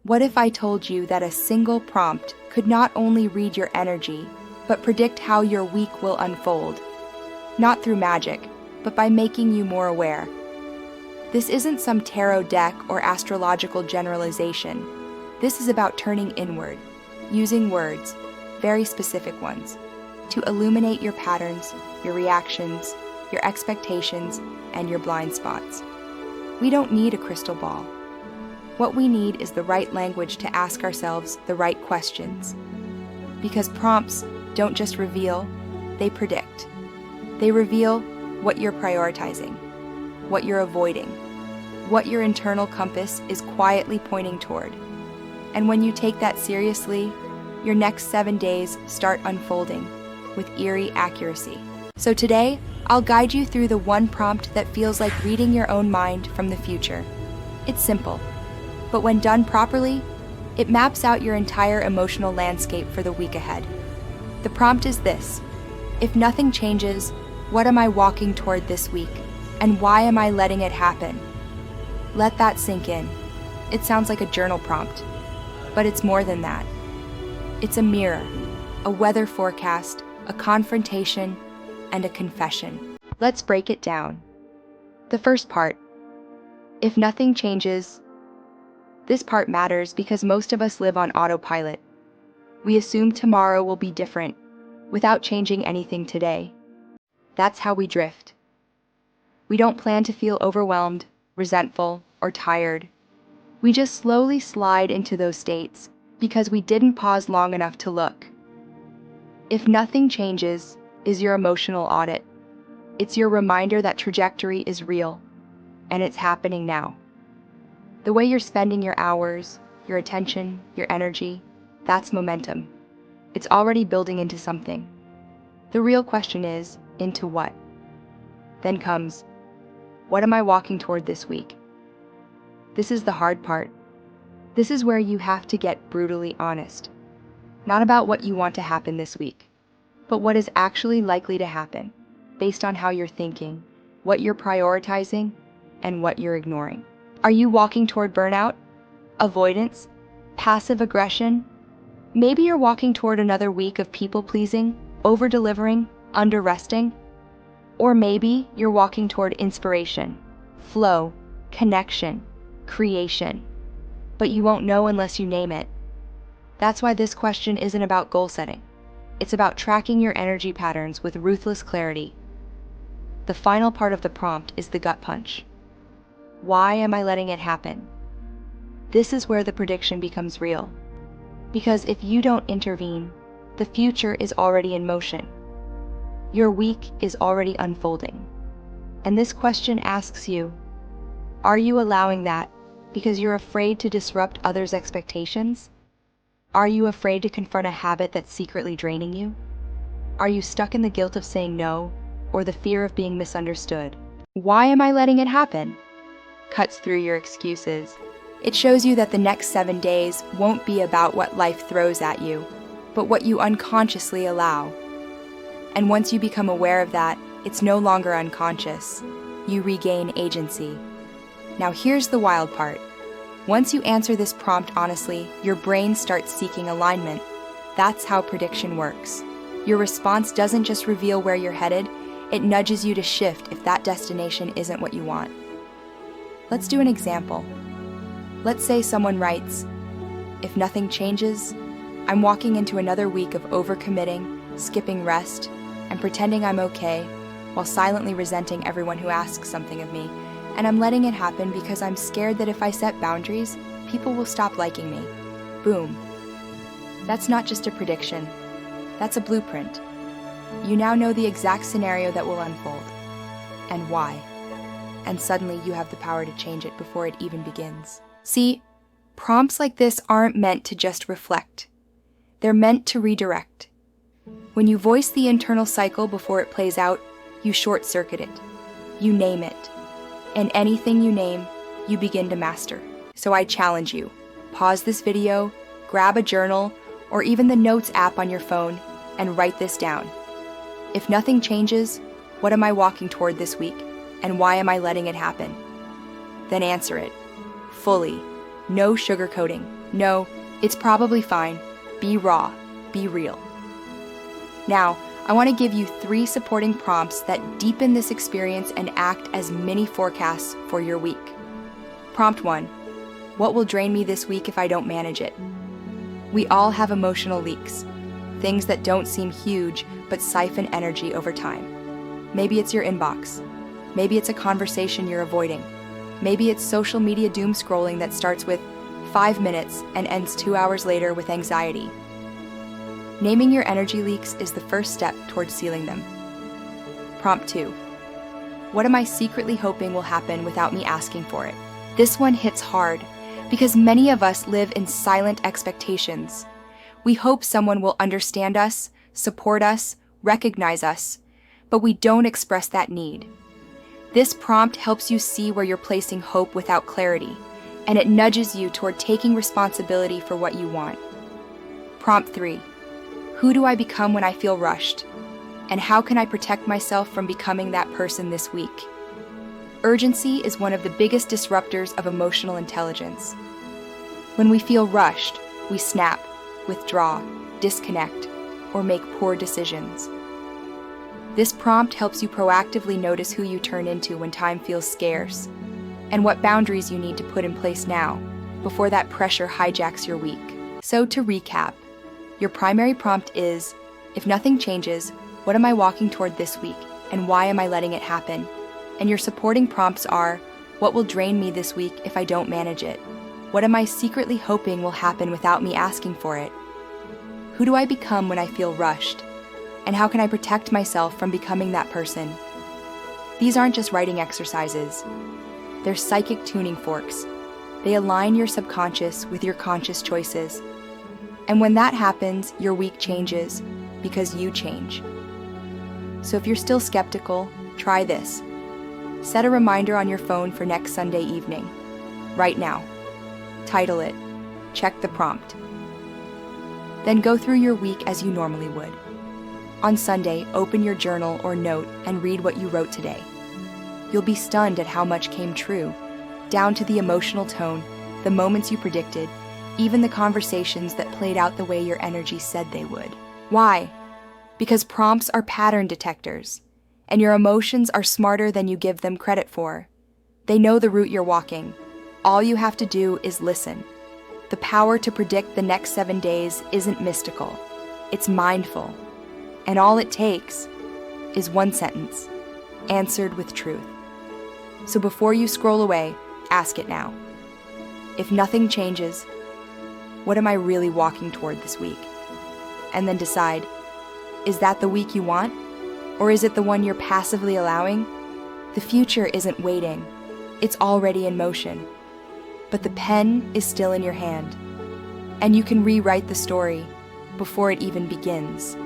What if I told you that a single prompt could not only read your energy, but predict how your week will unfold? Not through magic, but by making you more aware. This isn't some tarot deck or astrological generalization. This is about turning inward, using words, very specific ones, to illuminate your patterns, your reactions, your expectations, and your blind spots. We don't need a crystal ball. What we need is the right language to ask ourselves the right questions. Because prompts don't just reveal, they predict. They reveal what you're prioritizing, what you're avoiding, what your internal compass is quietly pointing toward. And when you take that seriously, your next 7 days start unfolding with eerie accuracy. So today, I'll guide you through the one prompt that feels like reading your own mind from the future. It's simple, but when done properly, it maps out your entire emotional landscape for the week ahead. The prompt is this: if nothing changes, what am I walking toward this week, and why am I letting it happen? Let that sink in. It sounds like a journal prompt, but it's more than that. It's a mirror, a weather forecast, a confrontation, and a confession. Let's break it down. The first part, if nothing changes. This part matters because most of us live on autopilot. We assume tomorrow will be different, without changing anything today. That's how we drift. We don't plan to feel overwhelmed, resentful, or tired. We just slowly slide into those states because we didn't pause long enough to look. If nothing changes is your emotional audit. It's your reminder that trajectory is real, and it's happening now. The way you're spending your hours, your attention, your energy, that's momentum. It's already building into something. The real question is, into what? Then comes, what am I walking toward this week? This is the hard part. This is where you have to get brutally honest. Not about what you want to happen this week, but what is actually likely to happen, based on how you're thinking, what you're prioritizing, and what you're ignoring. Are you walking toward burnout, avoidance, passive aggression? Maybe you're walking toward another week of people-pleasing, over-delivering, under-resting. Or maybe you're walking toward inspiration, flow, connection, creation. But you won't know unless you name it. That's why this question isn't about goal setting. It's about tracking your energy patterns with ruthless clarity. The final part of the prompt is the gut punch. Why am I letting it happen? This is where the prediction becomes real. Because if you don't intervene, the future is already in motion. Your week is already unfolding. And this question asks you, are you allowing that because you're afraid to disrupt others' expectations? Are you afraid to confront a habit that's secretly draining you? Are you stuck in the guilt of saying no or the fear of being misunderstood? Why am I letting it happen? Cuts through your excuses. It shows you that the next 7 days won't be about what life throws at you, but what you unconsciously allow. And once you become aware of that, it's no longer unconscious. You regain agency. Now here's the wild part. Once you answer this prompt honestly, your brain starts seeking alignment. That's how prediction works. Your response doesn't just reveal where you're headed, it nudges you to shift if that destination isn't what you want. Let's do an example. Let's say someone writes, if nothing changes, I'm walking into another week of overcommitting, skipping rest, and pretending I'm okay, while silently resenting everyone who asks something of me, and I'm letting it happen because I'm scared that if I set boundaries, people will stop liking me. Boom. That's not just a prediction. That's a blueprint. You now know the exact scenario that will unfold, and why. And suddenly you have the power to change it before it even begins. See, prompts like this aren't meant to just reflect. They're meant to redirect. When you voice the internal cycle before it plays out, you short-circuit it. You name it. And anything you name, you begin to master. So I challenge you, pause this video, grab a journal, or even the Notes app on your phone, and write this down. If nothing changes, what am I walking toward this week? And why am I letting it happen? Then answer it, fully, no sugarcoating. No, it's probably fine. Be raw. Be real. Now, I want to give you 3 supporting prompts that deepen this experience and act as mini forecasts for your week. Prompt 1. What will drain me this week if I don't manage it? We all have emotional leaks, things that don't seem huge but siphon energy over time. Maybe it's your inbox. Maybe it's a conversation you're avoiding. Maybe it's social media doom scrolling that starts with 5 minutes and ends 2 hours later with anxiety. Naming your energy leaks is the first step towards sealing them. Prompt 2. What am I secretly hoping will happen without me asking for it? This one hits hard because many of us live in silent expectations. We hope someone will understand us, support us, recognize us, but we don't express that need. This prompt helps you see where you're placing hope without clarity, and it nudges you toward taking responsibility for what you want. Prompt 3. Who do I become when I feel rushed? And how can I protect myself from becoming that person this week? Urgency is one of the biggest disruptors of emotional intelligence. When we feel rushed, we snap, withdraw, disconnect, or make poor decisions. This prompt helps you proactively notice who you turn into when time feels scarce, and what boundaries you need to put in place now, before that pressure hijacks your week. So to recap, your primary prompt is, if nothing changes, what am I walking toward this week, and why am I letting it happen? And your supporting prompts are, what will drain me this week if I don't manage it? What am I secretly hoping will happen without me asking for it? Who do I become when I feel rushed? And how can I protect myself from becoming that person? These aren't just writing exercises. They're psychic tuning forks. They align your subconscious with your conscious choices. And when that happens, your week changes because you change. So if you're still skeptical, try this. Set a reminder on your phone for next Sunday evening, right now. Title it, check the prompt. Then go through your week as you normally would. On Sunday, open your journal or note and read what you wrote today. You'll be stunned at how much came true, down to the emotional tone, the moments you predicted, even the conversations that played out the way your energy said they would. Why? Because prompts are pattern detectors, and your emotions are smarter than you give them credit for. They know the route you're walking. All you have to do is listen. The power to predict the next 7 days isn't mystical. It's mindful. And all it takes is one sentence, answered with truth. So before you scroll away, ask it now. If nothing changes, what am I really walking toward this week? And then decide, is that the week you want? Or is it the one you're passively allowing? The future isn't waiting. It's already in motion. But the pen is still in your hand. And you can rewrite the story before it even begins.